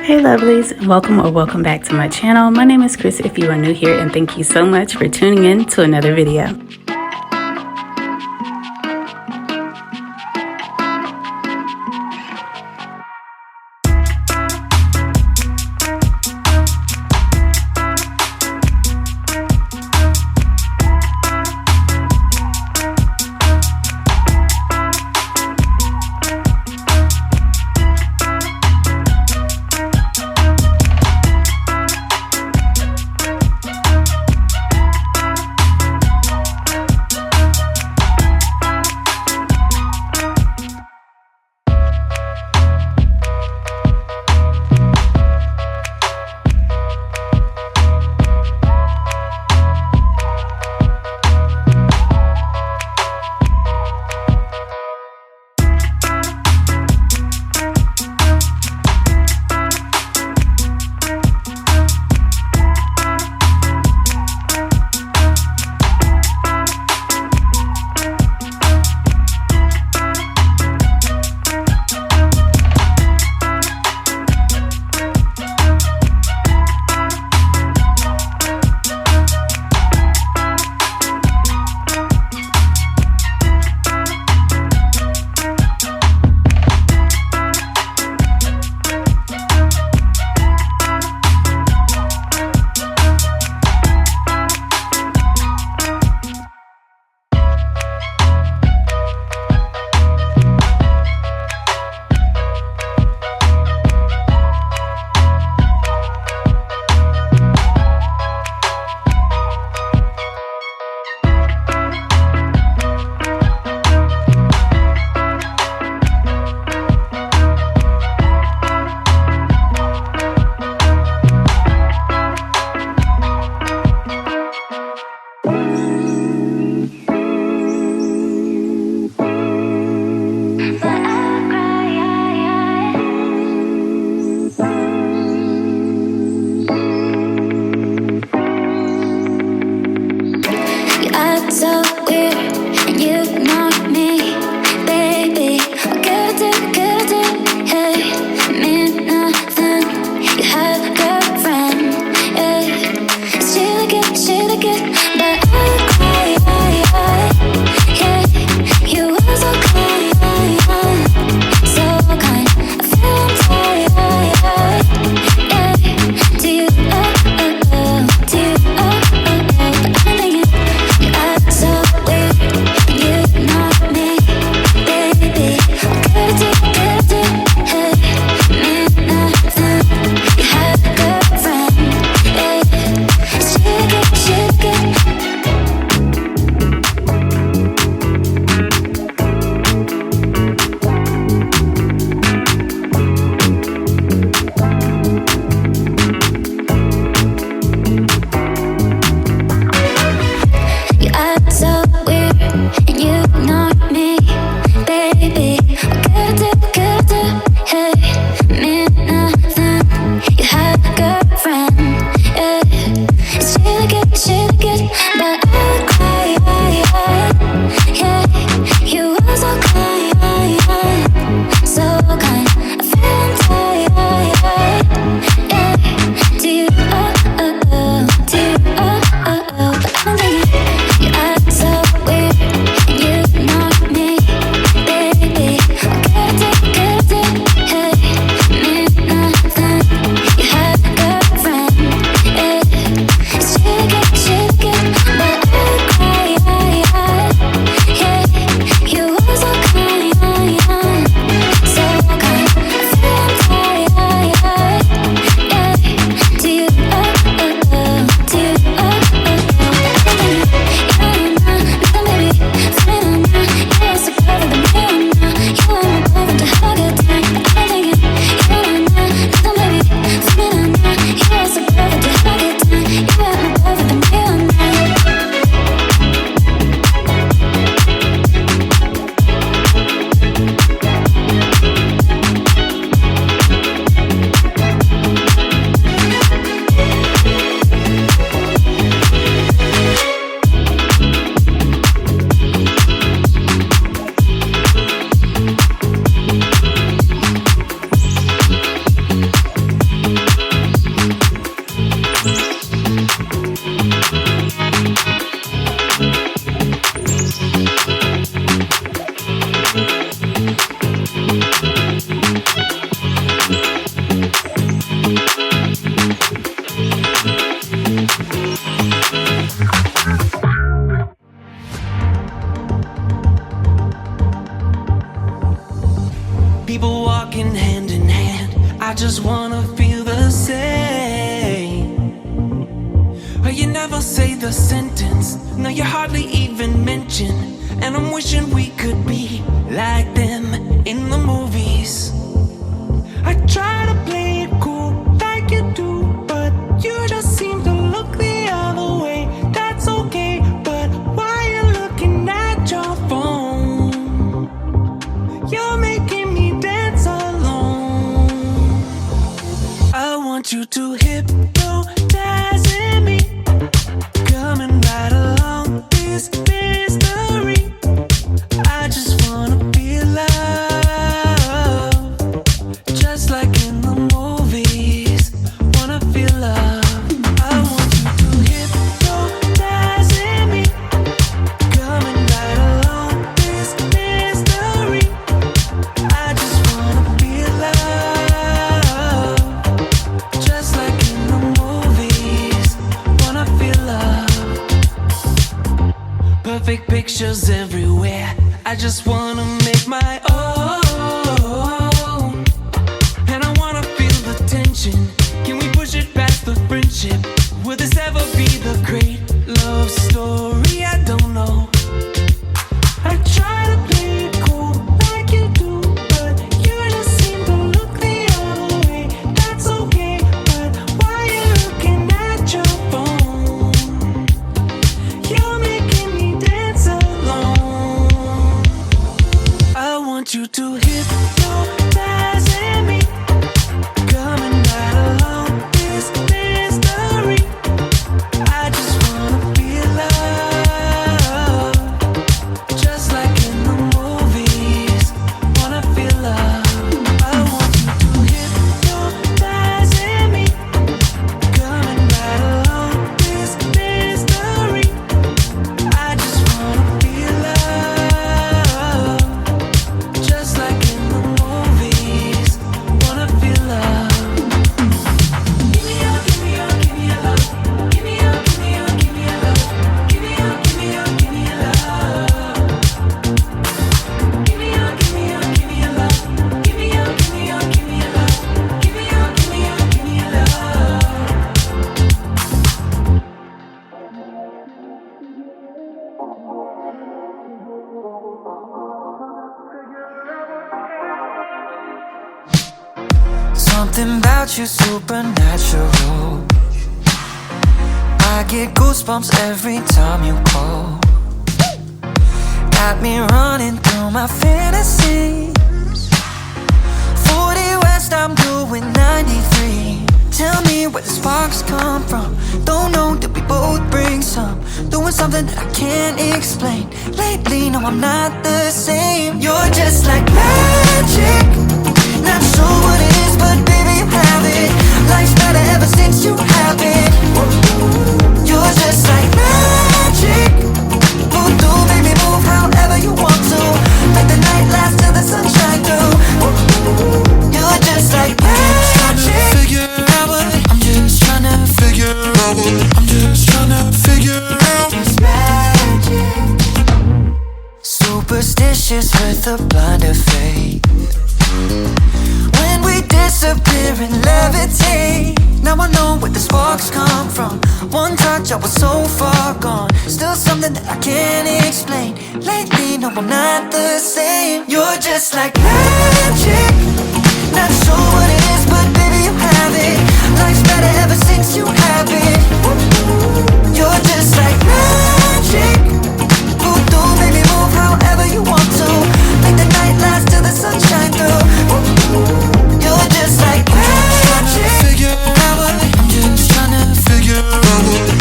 Hey lovelies, welcome or welcome back to my channel. My name is Chris if you are new here, and thank you so much for tuning in to another video. people walking hand in hand. I just wanna feel the same. But you never say the sentence, no, you hardly even mention. And I'm wishing we could be like them in the movies. I try to play it cool like you do, but you just seem to look the other way. That's okay, but why you looking at your phone? You're making me dance alone. I want you to hypnotize me, coming right along this mystery. I just wanna feel love, just like in the movies. Wanna feel love. I want you to hypnotize me, coming right along this mystery. I just wanna feel love, just like in the movies. Wanna feel love. Perfect pictures everywhere. I just wanna make my own. And I wanna feel the tension. Can we push it past the friendship? Will this ever be the great love story? I don't know. I try to play it cool like you do, but you just seem to look the other way. That's okay, but why you looking at your phone? You're making me dance alone. I want you to hypnotize me, coming right along this mystery. I just wanna feel love, just like in the movies. Wanna feel love. I want you to hypnotize me, coming right along this mystery. I just wanna feel love, just like in the movies. Wanna feel love. Give me your, give me your, give me your love. Give me your, give me your, give me your love. Give me your, give me your, give me your love. Give me your, give me your, give me your love. Give me your, give me your, give me your love. Give me your, give me your, give me your love. Something about you supernatural. I get goosebumps every time you call. Got me running through my fantasies. 40 West, I'm doing 93. Tell me where the sparks come from. Don't know, did we both bring some? Doing something that I can't explain. Lately, no, I'm not the same. You're just like magic. Not sure what it is, but baby, you have it. Life's better ever since you have it. You're just like magic. Voodoo, baby, move however you want to. Make the night last till the sunshine through. You're just like magic. I'm just tryna figure out what I'm just tryna figure out. It's magic. Superstitious with a blind of faith. When we disappear and levitate. Now I know where the sparks come from. One touch, I was so far gone. Still something that I can't explain. Lately, no, I'm not the same. You're just like magic. Not sure what it is, but baby, you have it. Life's better ever since you have it. You're just like magic. Voodoo, baby, move however you want to. Make the night last till the sunshine through. You're just like magic. I'm just tryna figure out.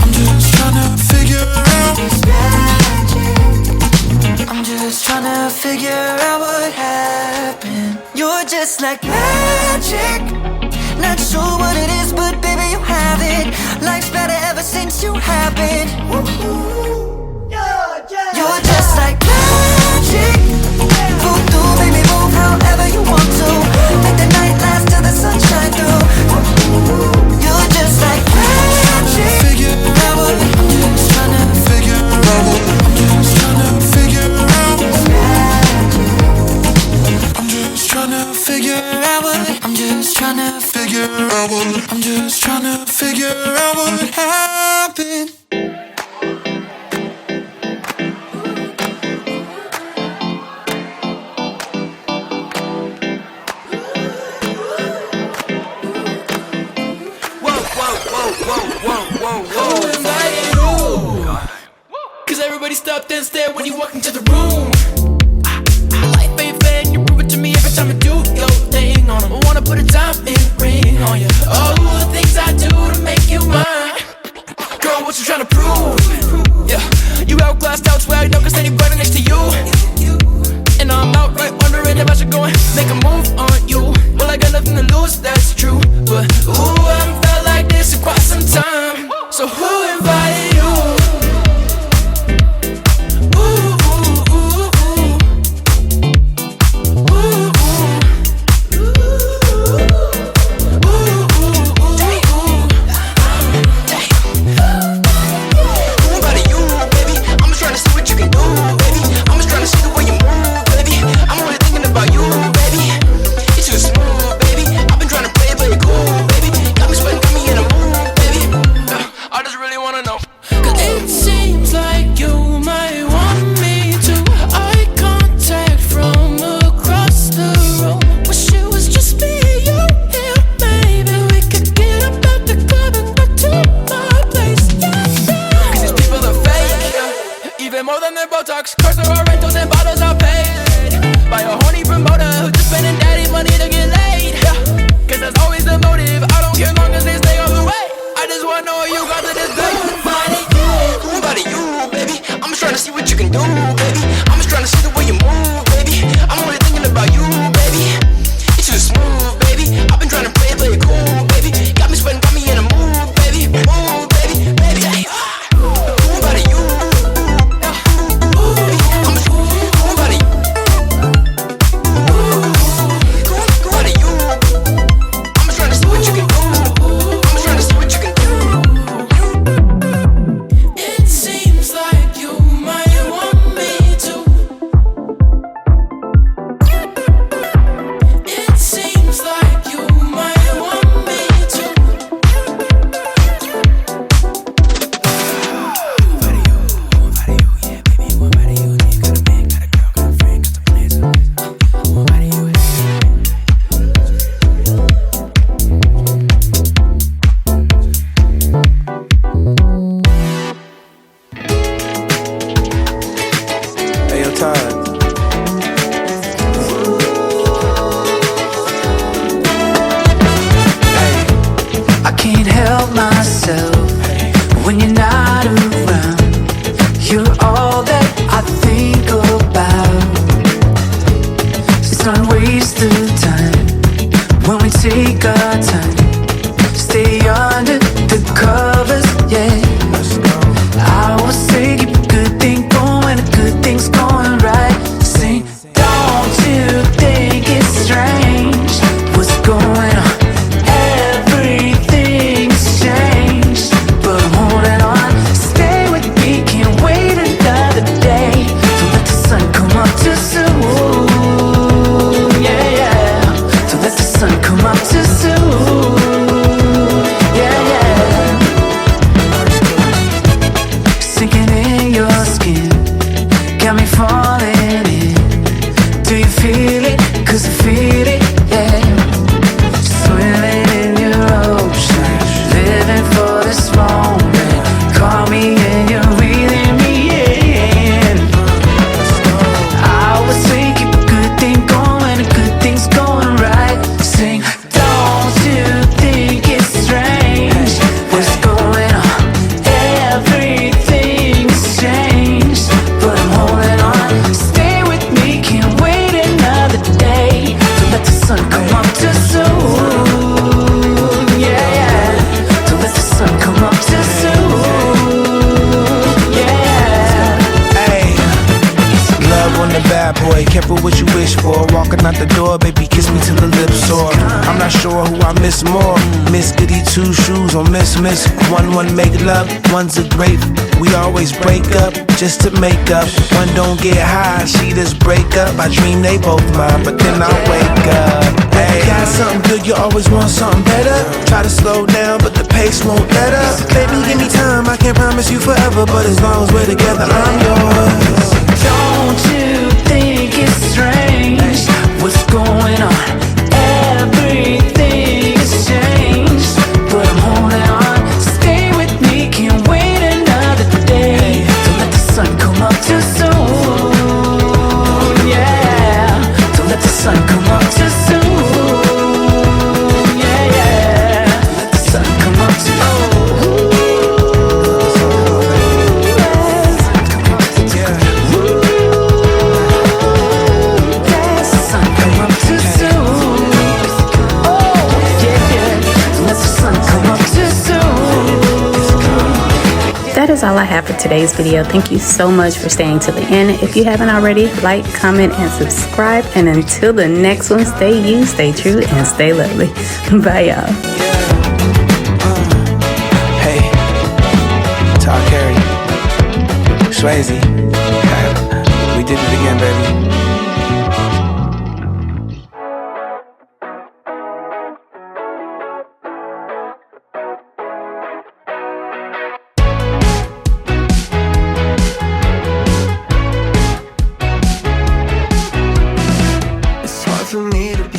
I'm just tryna figure out. It's magic. I'm just tryna figure out what happened. You're just like magic. Not sure what it is, but baby, you have it. Life's better ever since you have it. You're just like magic. Voodoo, baby, move however you want to. Make the night last till the sunshine through. You're just like magic. I'm just tryna figure out. I'm just tryna figure out. I'm just tryna trying to figure out what I'm just trying to figure out what happened. Who invited you? Cause everybody stopped and stared when you walked into the room. Life ain't fair and you prove it to me every time I do your thing on 'em. I wanna put a diamond ring on you. All the things I do to make you mine. Girl, what you tryna prove? Yeah, you outclassed, swear I know cause then you got it next to you. And I'm out right wondering if I should go and make a move on you. Well, I got nothing to lose, that's true. But ooh, I haven't felt like this in quite some time. So who invited you? Careful what you wish for. Walking out the door, baby, kiss me till the lips sore. I'm not sure who I miss more. Miss Goody two shoes or Miss. One make love, one's a grape. We always break up just to make up. One don't get high, she just break up. I dream they both mine, but then I wake up. Hey. Got something good, you always want something better. Try to slow down, but the pace won't let up. Baby, give me time, I can't promise you forever, but as long as we're together, I'm yours. Don't you think it's strange what's going on? Everything has changed, but I'm holding on. Stay with me, can't wait another day. Don't let the sun come up too soon, yeah. Don't let the sun come up too soon, yeah, yeah. Let the sun come up too That is all I have for today's video. Thank you so much for staying to the end. If you haven't already, like, comment, and subscribe. And until the next one, stay you, stay true, and stay lovely. Bye, y'all. Hey, Talk Harry, Swayze, we did it again, baby. It's hard for me to be